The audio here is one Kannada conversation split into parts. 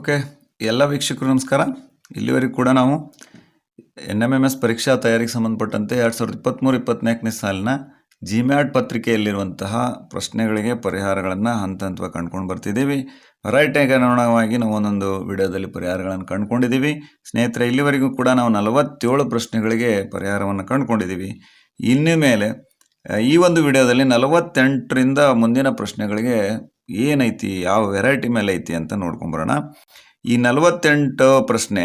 ಓಕೆ, ಎಲ್ಲ ವೀಕ್ಷಕರು ನಮಸ್ಕಾರ. ಇಲ್ಲಿವರೆಗೂ ಕೂಡ ನಾವು NMMS ಪರೀಕ್ಷಾ ತಯಾರಿಗೆ ಸಂಬಂಧಪಟ್ಟಂತೆ 2023-24ನೇ ಸಾಲಿನ ಜಿಮ್ಯಾಟ್ ಪತ್ರಿಕೆಯಲ್ಲಿರುವಂತಹ ಪ್ರಶ್ನೆಗಳಿಗೆ ಪರಿಹಾರಗಳನ್ನು ಹಂತ ಹಂತವಾಗಿ ಕಂಡುಕೊಂಡು ಬರ್ತಿದ್ದೀವಿ. ವೆರೈಟಿಗೆ ಅನುಗುಣವಾಗಿ ನಾವು ಒಂದೊಂದು ವಿಡಿಯೋದಲ್ಲಿ ಪರಿಹಾರಗಳನ್ನು ಕಂಡುಕೊಂಡಿದ್ದೀವಿ. ಸ್ನೇಹಿತರೆ, ಇಲ್ಲಿವರೆಗೂ ಕೂಡ ನಾವು 47 ಪ್ರಶ್ನೆಗಳಿಗೆ ಪರಿಹಾರವನ್ನು ಕಂಡುಕೊಂಡಿದ್ದೀವಿ. ಇನ್ನು ಮೇಲೆ ಈ ಒಂದು ವಿಡಿಯೋದಲ್ಲಿ 48ರಿಂದ ಮುಂದಿನ ಪ್ರಶ್ನೆಗಳಿಗೆ ಏನೈತಿ, ಯಾವ ವೆರೈಟಿ ಮೇಲೆ ಐತಿ ಅಂತ ನೋಡ್ಕೊಂಬರೋಣ. ಈ 48 ಪ್ರಶ್ನೆ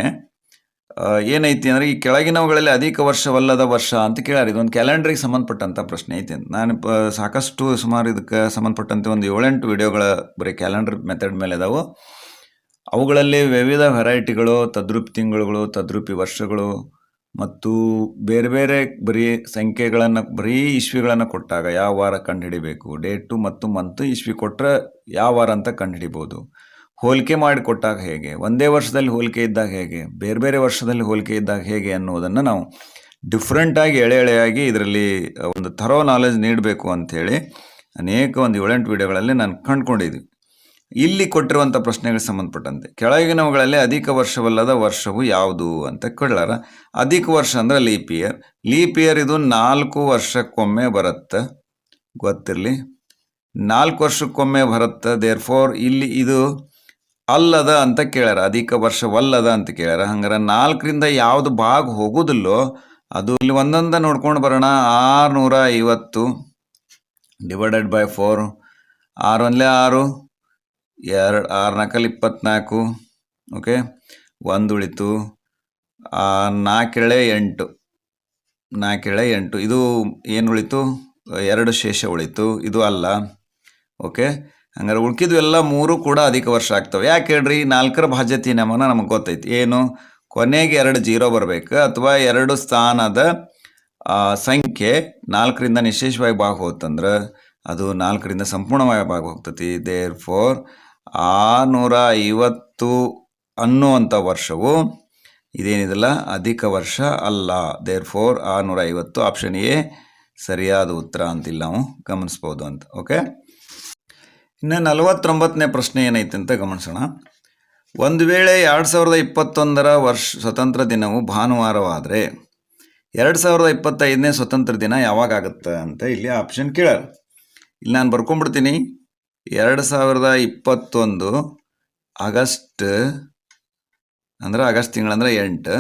ಏನೈತಿ ಅಂದರೆ, ಈ ಕೆಳಗಿನವುಗಳಲ್ಲಿ ಅಧಿಕ ವರ್ಷವಲ್ಲದ ವರ್ಷ ಅಂತ ಕೇಳ್ಯಾರ. ಇದೊಂದು ಕ್ಯಾಲೆಂಡ್ರಿಗೆ ಸಂಬಂಧಪಟ್ಟಂಥ ಪ್ರಶ್ನೆ ಐತಿ ಅಂತ ನಾನು ಸಾಕಷ್ಟು ಸುಮಾರು ಇದಕ್ಕೆ ಸಂಬಂಧಪಟ್ಟಂತೆ ಒಂದು 7-8 ವಿಡಿಯೋಗಳ ಬರೀ ಕ್ಯಾಲೆಂಡರ್ ಮೆಥಡ್ ಮೇಲೆ ಇದಾವೆ. ಅವುಗಳಲ್ಲಿ ವಿವಿಧ ವೆರೈಟಿಗಳು, ತದ್ರೂಪಿ ತಿಂಗಳುಗಳು, ತದ್ರೂಪಿ ವರ್ಷಗಳು ಮತ್ತು ಬೇರೆ ಬೇರೆ ಬರೀ ಸಂಖ್ಯೆಗಳನ್ನು, ಬರೀ ಇಸ್ವಿಗಳನ್ನು ಕೊಟ್ಟಾಗ ಯಾವ ವಾರ ಕಂಡುಹಿಡಿಬೇಕು, ಡೇಟು ಮತ್ತು ಮಂತು ಇಸ್ವಿ ಕೊಟ್ಟರೆ ಯಾವ ವಾರ ಅಂತ ಕಂಡುಹಿಡಿಬೋದು, ಹೋಲಿಕೆ ಮಾಡಿ ಕೊಟ್ಟಾಗ ಹೇಗೆ, ಒಂದೇ ವರ್ಷದಲ್ಲಿ ಹೋಲಿಕೆ ಇದ್ದಾಗ ಹೇಗೆ, ಬೇರೆ ಬೇರೆ ವರ್ಷದಲ್ಲಿ ಹೋಲಿಕೆ ಇದ್ದಾಗ ಹೇಗೆ ಅನ್ನೋದನ್ನು ನಾವು ಡಿಫ್ರೆಂಟಾಗಿ ಎಳೆಯಾಗಿ ಇದರಲ್ಲಿ ಒಂದು ಥರೋ ನಾಲೆಜ್ ನೀಡಬೇಕು ಅಂಥೇಳಿ ಅನೇಕ ಒಂದು 7-8 ವಿಡಿಯೋಗಳಲ್ಲಿ ನಾನು ಕಂಡುಕೊಂಡಿದ್ವಿ. ಇಲ್ಲಿ ಕೊಟ್ಟಿರುವಂಥ ಪ್ರಶ್ನೆಗಳಿಗೆ ಸಂಬಂಧಪಟ್ಟಂತೆ ಕೆಳಗಿನವುಗಳಲ್ಲಿ ಅಧಿಕ ವರ್ಷವಲ್ಲದ ವರ್ಷವು ಯಾವುದು ಅಂತ ಕೇಳಾರ. ಅಧಿಕ ವರ್ಷ ಅಂದರೆ ಲೀಪ್ ಇಯರ್. ಲೀಪ್ ಇಯರ್ ಇದು 4 ವರ್ಷಕ್ಕೊಮ್ಮೆ ಬರುತ್ತೆ, ಗೊತ್ತಿರಲಿ. 4 ವರ್ಷಕ್ಕೊಮ್ಮೆ ಬರುತ್ತೆ. ದೇರ್ಫೋರ್ ಇಲ್ಲಿ ಇದು ಅಲ್ಲದ ಅಂತ ಕೇಳ್ಯಾರ, ಅಧಿಕ ವರ್ಷವಲ್ಲದ ಅಂತ ಕೇಳ್ಯಾರ. ಹಂಗಾರೆ 4ರಿಂದ ಯಾವುದು ಭಾಗ ಹೋಗೋದಿಲ್ಲೋ ಅದು ಇಲ್ಲಿ ಒಂದೊಂದ ನೋಡ್ಕೊಂಡು ಬರೋಣ. 650 ಡಿವೈಡೆಡ್ ಬೈ 4, 6 1 6, 2 6 4 24, ಓಕೆ, 1 ಉಳಿತು, 4 8, 4 8, ಇದು ಏನು ಉಳಿತು, 2 ಶೇಷ ಉಳಿತು, ಇದು ಅಲ್ಲ. ಓಕೆ, ಹಂಗಾರೆ ಉಳ್ಕಿದ್ವು ಎಲ್ಲ 3 ಕೂಡ ಅಧಿಕ ವರ್ಷ ಆಗ್ತವೆ. ಯಾಕೆ ಹೇಳ್ರಿ, 4ರ ಭಾಜ್ಯತೆ ನಿಯಮನ ನಮಗೆ ಗೊತ್ತೈತಿ. ಏನು, ಕೊನೆಗೆ 2 0 ಬರಬೇಕು ಅಥವಾ 2 ಸ್ಥಾನದ ಸಂಖ್ಯೆ 4ರಿಂದ ನಿಶೇಷವಾಗಿ ಭಾಗ ಹೋತಂದ್ರೆ ಅದು 4ರಿಂದ ಸಂಪೂರ್ಣವಾಗಿ ಭಾಗ ಹೋಗ್ತತಿ. ದೇರ್ ಫೋರ್ 650 ಅನ್ನುವಂಥ ವರ್ಷವು ಇದೇನಿದೆಲ್ಲ ಅಧಿಕ ವರ್ಷ ಅಲ್ಲ. ದೇರ್ ಫೋರ್ 650 ಆಪ್ಷನ್ ಎ ಸರಿಯಾದ ಉತ್ತರ ಅಂತಿಲ್ಲ, ನಾವು ಗಮನಿಸ್ಬೋದು ಅಂತ. ಓಕೆ, ಇನ್ನು 49ನೇ ಪ್ರಶ್ನೆ ಏನೈತೆ ಅಂತ ಗಮನಿಸೋಣ. ಒಂದು ವೇಳೆ 2021ರ ಸ್ವತಂತ್ರ ದಿನವು ಭಾನುವಾರವಾದರೆ 2025ನೇ ಸ್ವತಂತ್ರ ದಿನ ಯಾವಾಗ ಆಗುತ್ತೆ ಅಂತ ಇಲ್ಲಿ ಆಪ್ಷನ್ ಕೇಳ್ಯಾರ. ಇಲ್ಲಿ ನಾನು ಬರ್ಕೊಂಡ್ಬಿಡ್ತೀನಿ. 2021 ಆಗಸ್ಟ್ ಅಂದ್ರೆ ಆಗಸ್ಟ್ ತಿಂಗಳಂದ್ರೆ 8,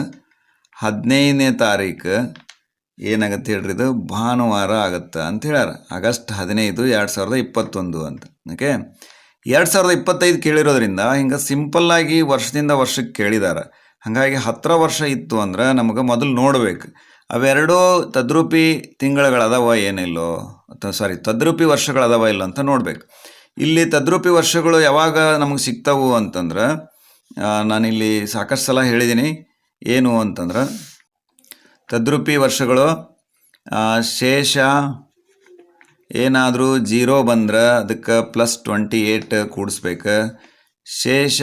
15ನೇ ತಾರೀಕು ಏನಾಗತ್ತೆ ಹೇಳ್ರಿ, ಇದು ಭಾನುವಾರ ಆಗುತ್ತೆ ಅಂತ ಹೇಳ್ಯಾರ. ಆಗಸ್ಟ್ 15, 2021 ಅಂತ. ಓಕೆ, 2025 ಕೇಳಿರೋದ್ರಿಂದ ಹಿಂಗೆ ಸಿಂಪಲ್ಲಾಗಿ ವರ್ಷದಿಂದ ವರ್ಷಕ್ಕೆ ಕೇಳಿದ್ದಾರೆ. ಹಾಗಾಗಿ 10 ವರ್ಷ ಇತ್ತು ಅಂದ್ರೆ ನಮಗೆ ಮೊದಲು ನೋಡಬೇಕು ಅವೆರಡೂ ತದ್ರೂಪಿ ತಿಂಗಳುಗಳದಾವ ಏನಿಲ್ಲೋ, ಅಥವಾ ತದ್ರೂಪಿ ವರ್ಷಗಳದಾವ ಇಲ್ಲ ಅಂತ ನೋಡ್ಬೇಕು. ಇಲ್ಲಿ ತದ್ರೂಪಿ ವರ್ಷಗಳು ಯಾವಾಗ ನಮಗೆ ಸಿಗ್ತಾವು ಅಂತಂದ್ರೆ, ನಾನಿಲ್ಲಿ ಸಾಕಷ್ಟು ಸಲ ಹೇಳಿದ್ದೀನಿ. ಏನು ಅಂತಂದ್ರೆ, ತದ್ರೂಪಿ ವರ್ಷಗಳು ಶೇಷ ಏನಾದರೂ 0 ಬಂದ್ರೆ ಅದಕ್ಕೆ +28 ಕೂಡಿಸ್ಬೇಕು. ಶೇಷ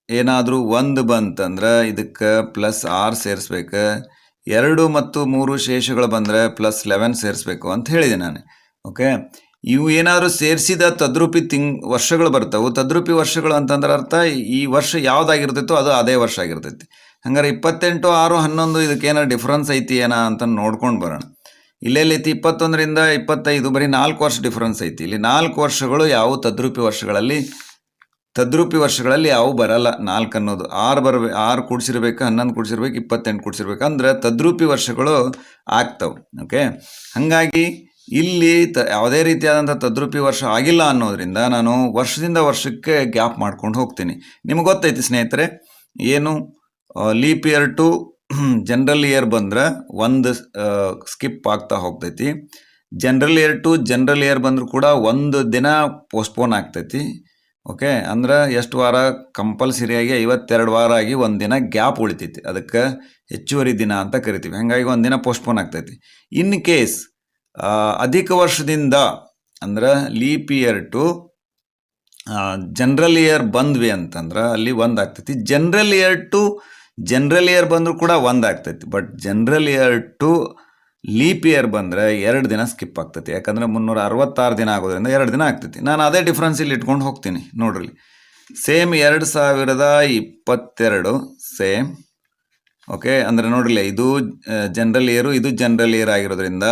ಏನಾದರೂ 1 ಬಂತಂದ್ರೆ ಇದಕ್ಕೆ +6 ಸೇರಿಸ್ಬೇಕು. 2 ಮತ್ತು 3 ಶೇಷಗಳು ಬಂದರೆ +11 ಸೇರಿಸ್ಬೇಕು ಅಂತ ಹೇಳಿದೆ ನಾನು. ಓಕೆ, ಇವು ಏನಾದರೂ ಸೇರಿಸಿದ ತದ್ರೂಪಿ ವರ್ಷಗಳು ಬರ್ತಾವೆ. ತದ್ರೂಪಿ ವರ್ಷಗಳು ಅಂತಂದ್ರೆ ಅರ್ಥ ಈ ವರ್ಷ ಯಾವುದಾಗಿರ್ತೈತೋ ಅದು ಅದೇ ವರ್ಷ ಆಗಿರ್ತೈತಿ. ಹಂಗಾರೆ 28, 6, 11 ಇದಕ್ಕೇನಾರು ಡಿಫ್ರೆನ್ಸ್ ಐತಿ ಏನೋ ಅಂತ ನೋಡ್ಕೊಂಡು ಬರೋಣ. ಇಲ್ಲೆಲ್ಲೈತಿ 21ರಿಂದ 25 ಬರೀ 4 ವರ್ಷ ಡಿಫ್ರೆನ್ಸ್ ಐತಿ. ಇಲ್ಲಿ 4 ವರ್ಷಗಳು ಯಾವ ತದ್ರೂಪಿ ವರ್ಷಗಳಲ್ಲಿ ಯಾವ ಬರಲ್ಲ. 4 ಅನ್ನೋದು 6 ಕೂಡಿಸಿರ್ಬೇಕು, 11 ಕೂಡಿಸಿರ್ಬೇಕು, 28 ಕೂಡಿಸಿರ್ಬೇಕು, ಅಂದ್ರೆ ತದ್ರೂಪಿ ವರ್ಷಗಳು ಆಗ್ತವೆ. ಓಕೆ, ಹಾಗಾಗಿ ಇಲ್ಲಿ ಯಾವುದೇ ರೀತಿಯಾದಂಥ ತದ್ರೂಪಿ ವರ್ಷ ಆಗಿಲ್ಲ ಅನ್ನೋದ್ರಿಂದ ನಾನು ವರ್ಷದಿಂದ ವರ್ಷಕ್ಕೆ ಗ್ಯಾಪ್ ಮಾಡ್ಕೊಂಡು ಹೋಗ್ತೀನಿ. ನಿಮಗೆ ಗೊತ್ತೈತಿ ಸ್ನೇಹಿತರೆ, ಏನು leap year to general year ಬಂದ್ರೆ ಒಂದು ಸ್ಕಿಪ್ ಆಗ್ತಾ ಹೋಗ್ತೈತಿ. General year to general year ಬಂದರೂ ಕೂಡ 1 ದಿನ ಪೋಸ್ಟ್ಪೋನ್ ಆಗ್ತೈತಿ. ಓಕೆ, ಅಂದ್ರೆ ಎಷ್ಟು ವಾರ, ಕಂಪಲ್ಸರಿಯಾಗಿ 52 ವಾರ ಆಗಿ 1 ದಿನ ಗ್ಯಾಪ್ ಉಳಿತೈತಿ. ಅದಕ್ಕೆ ಹೆಚ್ಚುವರಿ ದಿನ ಅಂತ ಕರಿತೀವಿ. ಹಾಗಾಗಿ 1 ದಿನ ಪೋಸ್ಟ್ಪೋನ್ ಆಗ್ತೈತಿ. ಇನ್ ಕೇಸ್ ಅಧಿಕ ವರ್ಷದಿಂದ ಅಂದ್ರೆ leap year to general year ಬಂದ್ವಿ ಅಂತಂದ್ರೆ ಅಲ್ಲಿ 1 ಆಗ್ತೈತಿ. General year to general year ಬಂದರೂ ಕೂಡ 1 ಆಗ್ತೈತಿ. But general year to leap year ಬಂದರೆ 2 ದಿನ ಸ್ಕಿಪ್ ಆಗ್ತೈತಿ. ಯಾಕಂದರೆ 366 ದಿನ ಆಗೋದ್ರಿಂದ 2 ದಿನ ಆಗ್ತೈತಿ. ನಾನು ಅದೇ ಡಿಫ್ರೆನ್ಸ್ ಇಲ್ಲಿ ಇಟ್ಕೊಂಡು ಹೋಗ್ತೀನಿ ನೋಡ್ರಿ. Same 2022 same. ಓಕೆ, ಅಂದರೆ ನೋಡ್ರಿಲ್ಲ, ಇದು ಜನರಲ್ ಇಯರು, ಇದು ಜನರಲ್ ಇಯರ್ ಆಗಿರೋದ್ರಿಂದ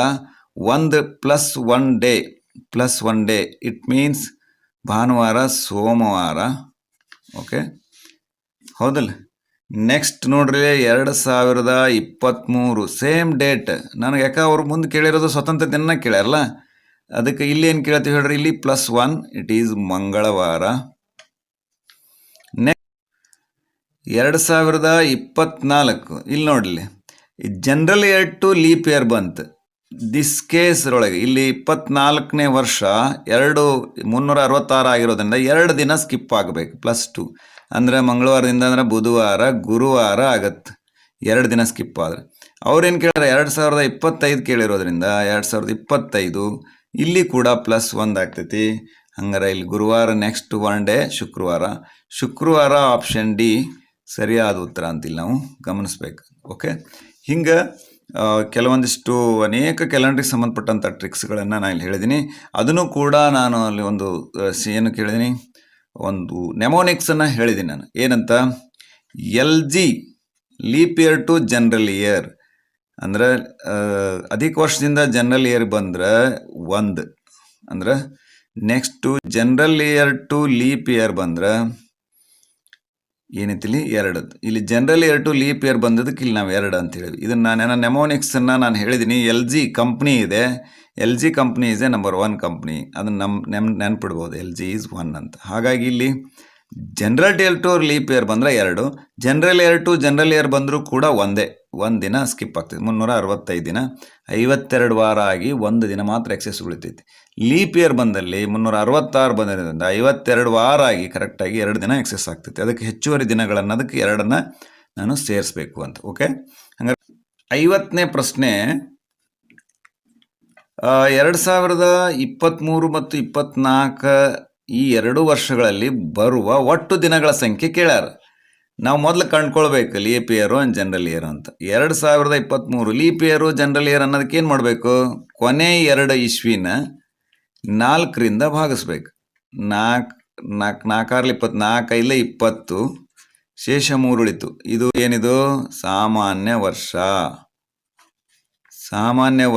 ಒಂದು plus one day it means ಭಾನುವಾರ ಸೋಮವಾರ. ಓಕೆ, ಹೌದಲ್ಲ. ನೆಕ್ಸ್ಟ್ ನೋಡ್ರಿ 2023 ಸೇಮ್ ಡೇಟ್. ನನಗೆ ಯಾಕೆ ಅವ್ರು ಮುಂದೆ ಕೇಳಿರೋದು ಸ್ವತಂತ್ರ ದಿನ ಕೇಳ್ಯಾರಲ್ಲ, ಅದಕ್ಕೆ ಇಲ್ಲಿ ಏನು ಕೇಳ್ತೀವಿ ಹೇಳ್ರಿ, ಇಲ್ಲಿ +1 ಇಟ್ ಈಸ್ ಮಂಗಳವಾರ. ನೆಕ್ಸ್ಟ್ 2024 ಇಲ್ಲಿ ನೋಡ್ಲಿ, general year to leap year ಬಂತು. ದಿಸ್ ಕೇಸ್ ಒಳಗೆ ಇಲ್ಲಿ 24ನೇ ವರ್ಷ 366 ಆಗಿರೋದ್ರಿಂದ 2 ದಿನ ಸ್ಕಿಪ್ ಆಗಬೇಕು, +2 ಅಂದರೆ ಮಂಗಳವಾರದಿಂದ ಅಂದ್ರೆ ಬುಧವಾರ ಗುರುವಾರ ಆಗತ್ತೆ. 2 ದಿನ ಸ್ಕಿಪ್ ಆದರೆ ಅವ್ರೇನು ಕೇಳ್ಯಾರ 2025 ಕೇಳಿರೋದ್ರಿಂದ 2025 ಇಲ್ಲಿ ಕೂಡ +1 ಆಗ್ತೈತಿ. ಹಂಗಾರೆ ಇಲ್ಲಿ ಗುರುವಾರ ನೆಕ್ಸ್ಟ್ 1 ಡೇ ಶುಕ್ರವಾರ ಆಪ್ಷನ್ ಡಿ ಸರಿಯಾದ ಉತ್ತರ ಅಂತಿಲ್ಲ ನಾವು ಗಮನಿಸ್ಬೇಕು. ಓಕೆ, ಹಿಂಗೆ ಕೆಲವೊಂದಿಷ್ಟು ಅನೇಕ ಕ್ಯಾಲೆಂಡ್ರಿಗೆ ಸಂಬಂಧಪಟ್ಟಂಥ ಟ್ರಿಕ್ಸ್ಗಳನ್ನು ನಾನು ಇಲ್ಲಿ ಹೇಳಿದ್ದೀನಿ. ಅದನ್ನು ಕೂಡ ನಾನು ಅಲ್ಲಿ ಒಂದು ಏನು ಕೇಳಿದ್ದೀನಿ, ಒಂದು ನೆಮೋನಿಕ್ಸನ್ನು ಹೇಳಿದ್ದೀನಿ ನಾನು. ಏನಂತ, LG leap year to general year ಅಂದ್ರೆ ಅಧಿಕ ವರ್ಷದಿಂದ ಜನರಲ್ ಇಯರ್ ಬಂದ್ರೆ 1, ಅಂದ್ರೆ next general year to leap year ಬಂದ್ರೆ ಏನೈತಿ ಇಲ್ಲಿ 2. ಇಲ್ಲಿ general year to leap year ಬಂದದಕ್ಕೆ ಇಲ್ಲಿ ನಾವು 2 ಅಂತ ಹೇಳಿದ್ವಿ. ಇದನ್ನು ನಾನು ನೆಮೋನಿಕ್ಸನ್ನು ನಾನು ಹೇಳಿದ್ದೀನಿ. LG ಕಂಪ್ನಿ ಇದೆ, LG company is a number 1 company. ಅದನ್ನು ನೆನ್ಪಿಡ್ಬೋದು, LG ಈಸ್ 1 ಅಂತ. ಹಾಗಾಗಿ ಇಲ್ಲಿ general year to leap year ಬಂದರೆ 2, general year to general year ಬಂದರೂ ಕೂಡ 1 ದಿನ ಸ್ಕಿಪ್ ಆಗ್ತೈತಿ. 365 ದಿನ 52 ವಾರ ಆಗಿ 1 ದಿನ ಮಾತ್ರ ಎಕ್ಸೆಸ್ ಉಳಿತೈತಿ. ಲೀಪ್ ಇಯರ್ ಬಂದಲ್ಲಿ 366 ಬಂದಿರೋದ್ರಿಂದ 52 ವಾರ ಆಗಿ ಕರೆಕ್ಟಾಗಿ 2 ದಿನ ಎಕ್ಸೆಸ್ ಆಗ್ತೈತಿ. ಅದಕ್ಕೆ ಹೆಚ್ಚುವರಿ ದಿನಗಳನ್ನು ಅದಕ್ಕೆ 2 ನಾನು ಸೇರಿಸ್ಬೇಕು ಅಂತ. ಓಕೆ, ಹಂಗಾರೆ 50ನೇ ಪ್ರಶ್ನೆ, 2023 ಮತ್ತು 24 ಈ 2 ವರ್ಷಗಳಲ್ಲಿ ಬರುವ ಒಟ್ಟು ದಿನಗಳ ಸಂಖ್ಯೆ ಕೇಳ್ಯಾರ. ನಾವು ಮೊದಲು ಕಂಡ್ಕೊಳ್ಬೇಕು leap year and general year ಅಂತ. 2023 ಲೀಪ್ ಇಯರು ಜನರಲ್ ಇಯರ್ ಅನ್ನೋದಕ್ಕೆ ಏನು ಮಾಡಬೇಕು, ಕೊನೆ 2 ಇಸ್ವಿನ 4ರಿಂದ ಭಾಗಿಸ್ಬೇಕು. 4 20 ಶೇಷ 3 ಉಳಿತು. ಇದು ಏನಿದು ಸಾಮಾನ್ಯ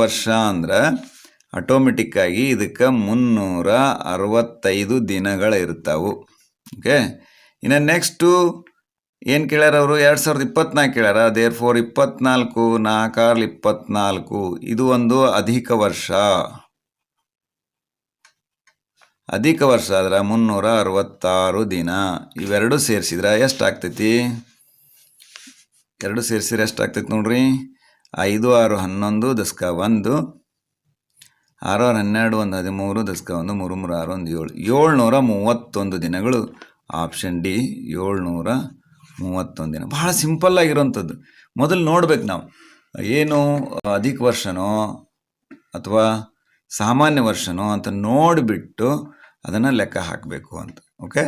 ವರ್ಷ ಅಂದ್ರೆ ಆಟೋಮೆಟಿಕ್ ಆಗಿ ಇದಕ್ಕೆ 365 ದಿನಗಳು ಇರ್ತಾವು. ಓಕೆ, ಇನ್ನು ನೆಕ್ಸ್ಟು ಏನು ಕೇಳ್ಯಾರ ಅವರು, 2024 ಕೇಳ್ಯಾರ. ದೇರ್ಫೋರ್ 24 4 24 ಇದು ಒಂದು ಅಧಿಕ ವರ್ಷ ಆದ್ರೆ 366 ದಿನ. ಇವೆರಡು ಸೇರಿಸಿದ್ರೆ ಎಷ್ಟಾಗ್ತೈತಿ, 2 ಸೇರಿಸಿದ್ರೆ ಎಷ್ಟಾಗ್ತೈತಿ ನೋಡ್ರಿ, 5 6 11 ದಸ್ಕ 1, 6 6 12 1 13 ದಸ್ಕ 1 3 3 6 1 7 731 ದಿನಗಳು. ಆಪ್ಷನ್ ಡಿ 731 ದಿನ. ಬಹಳ ಸಿಂಪಲ್ ಆಗಿರೋಂಥದ್ದು. ಮೊದಲು ನೋಡ್ಬೇಕು ನಾವು ಏನು ಅಧಿಕ ವರ್ಷನೋ ಅಥವಾ ಸಾಮಾನ್ಯ ವರ್ಷನೋ ಅಂತ ನೋಡಿಬಿಟ್ಟು ಅದನ್ನು ಲೆಕ್ಕ ಹಾಕಬೇಕು ಅಂತ. ಓಕೆ.